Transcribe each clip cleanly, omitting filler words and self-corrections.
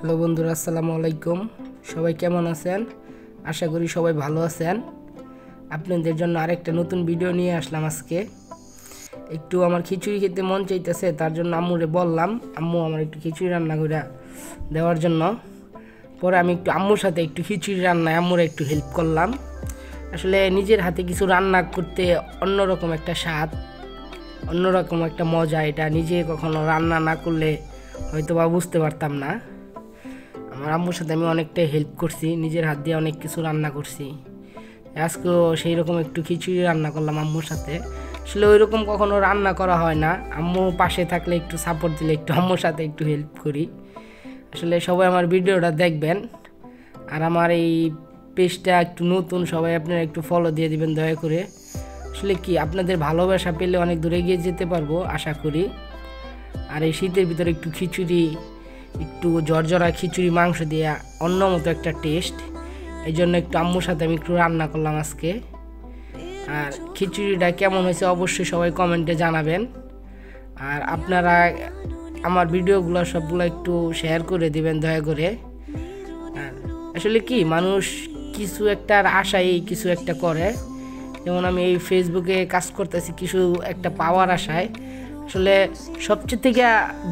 Hello বন্ধুরা, আসসালামু আলাইকুম। সবাই কেমন আছেন? আশা করি সবাই ভালো আছেন। আপনাদের জন্য আরেকটা নতুন ভিডিও নিয়ে আসলাম আজকে। একটু আমার খিচুড়ি খেতে মন চাইতেছে, তার জন্য আম্মুরে বললাম আম্মু আমার একটু খিচুড়ি রান্না করে দেওয়ার জন্য। পরে আমি একটু আম্মুর সাথে একটু খিচুড়ি রান্নায় আম্মুরে একটু হেল্প করলাম। আসলে নিজের হাতে কিছু রান্না করতে অন্যরকম একটা স্বাদ, অন্যরকম একটা মজা। এটা নিজে কখনো রান্না না করলে হয়তো বা বুঝতে পারতাম না। আমার আম্মুর সাথে আমি অনেকটাই হেল্প করছি, নিজের হাত দিয়ে অনেক কিছু রান্না করছি। আজকেও সেই রকম একটু খিচুড়ি রান্না করলাম আম্মুর সাথে। আসলে ওই রকম কখনো রান্না করা হয় না, আম্মু পাশে থাকলে একটু সাপোর্ট দিলে একটু আম্মুর সাথে একটু হেল্প করি। আসলে সবাই আমার ভিডিওটা দেখবেন, আর আমার এই পেজটা একটু নতুন, সবাই আপনারা একটু ফলো দিয়ে দিবেন দয়া করে। আসলে কি আপনাদের ভালোবাসা পেলে অনেক দূরে এগিয়ে যেতে পারবো আশা করি। আর এই শীতের ভিতরে একটু খিচুড়ি, একটু জর্জরা খিচুড়ি মাংস দিয়ে অন্য মতো একটা টেস্ট। এই জন্য একটু আম্মুর সাথে আমি একটু রান্না করলাম আজকে। আর খিচুড়িটা কেমন হয়েছে অবশ্যই সবাই কমেন্টে জানাবেন। আর আপনারা আমার ভিডিওগুলো সবগুলো একটু শেয়ার করে দিবেন দয়া করে। আর আসলে কি মানুষ কিছু একটার আশায় কিছু একটা করে, যেমন আমি এই ফেসবুকে কাজ করতেছি কিছু একটা পাওয়ার আশায়। আসলে সবচেয়ে থেকে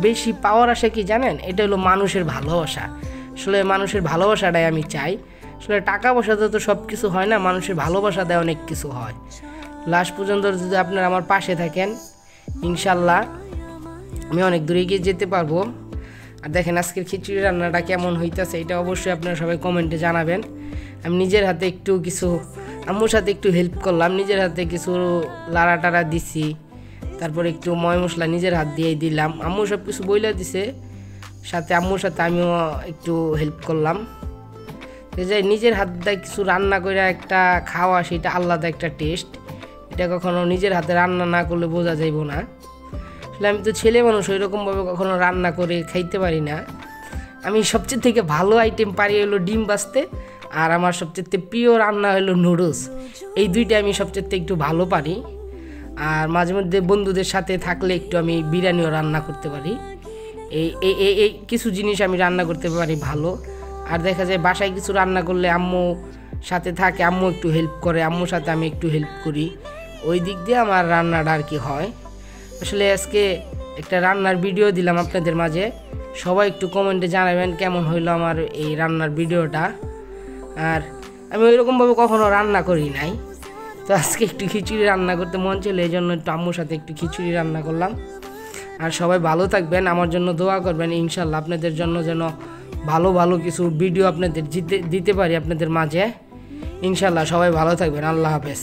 বেশি পাওয়ার আসে কি জানেন? এটা হলো মানুষের ভালোবাসা। আসলে মানুষের ভালোবাসাটাই আমি চাই। আসলে টাকা পয়সাতে তো সব কিছু হয় না, মানুষের ভালোবাসা দেয় অনেক কিছু হয়। লাস্ট পর্যন্ত যদি আপনারা আমার পাশে থাকেন, ইনশাল্লাহ আমি অনেক দূরে গিয়ে যেতে পারবো। আর দেখেন আজকের খিচুড়ি রান্নাটা কেমন হইতেছে এটা অবশ্যই আপনারা সবাই কমেন্টে জানাবেন। আমি নিজের হাতে একটু কিছু আম্মুর সাথে একটু হেল্প করলাম, নিজের হাতে কিছু লাড়া টাড়া দিছি, তারপর একটু ময় মশলা নিজের হাত দিয়েই দিলাম। আম্মু সব কিছু বইলা দিছে, সাথে আম্মুর সাথে আমিও একটু হেল্প করলাম। যাই নিজের হাত দিয়ে কিছু রান্না করে একটা খাওয়া, সেটা আলাদা একটা টেস্ট। এটা কখনো নিজের হাতে রান্না না করলে বোঝা যাইব না। আসলে আমি তো ছেলে মানুষ, ওই রকমভাবে কখনো রান্না করে খাইতে পারি না। আমি সবচেয়ে থেকে ভালো আইটেম পারি হলো ডিম ভাজতে, আর আমার সবচেয়ে প্রিয় রান্না হলো নুডলস। এই দুইটা আমি সবচেয়ে একটু ভালো পারি। আর মাঝে মধ্যে বন্ধুদের সাথে থাকলে একটু আমি বিরিয়ানিও রান্না করতে পারি। এই এই এই কিছু জিনিস আমি রান্না করতে পারি ভালো। আর দেখা যায় বাসায় কিছু রান্না করলে আম্মু সাথে থাকে, আম্মু একটু হেল্প করে, আম্মুর সাথে আমি একটু হেল্প করি। ওই দিক দিয়ে আমার রান্নাটা আর কি হয়। আসলে আজকে একটা রান্নার ভিডিও দিলাম আপনাদের মাঝে, সবাই একটু কমেন্টে জানাবেন কেমন হইলো আমার এই রান্নার ভিডিওটা। আর আমি ওইরকমভাবে কখনো রান্না করি নাই, তো আজকে একটু খিচুড়ি রান্না করতে মন ছিল, এই জন্য একটু আম্মুর সাথে একটু খিচুড়ি রান্না করলাম। আর সবাই ভালো থাকবেন, আমার জন্য দোয়া করবেন। ইনশাল্লাহ আপনাদের জন্য যেন ভালো ভালো কিছু ভিডিও আপনাদের দিতে পারি আপনাদের মাঝে। ইনশাল্লাহ সবাই ভালো থাকবেন। আল্লাহ হাফেজ।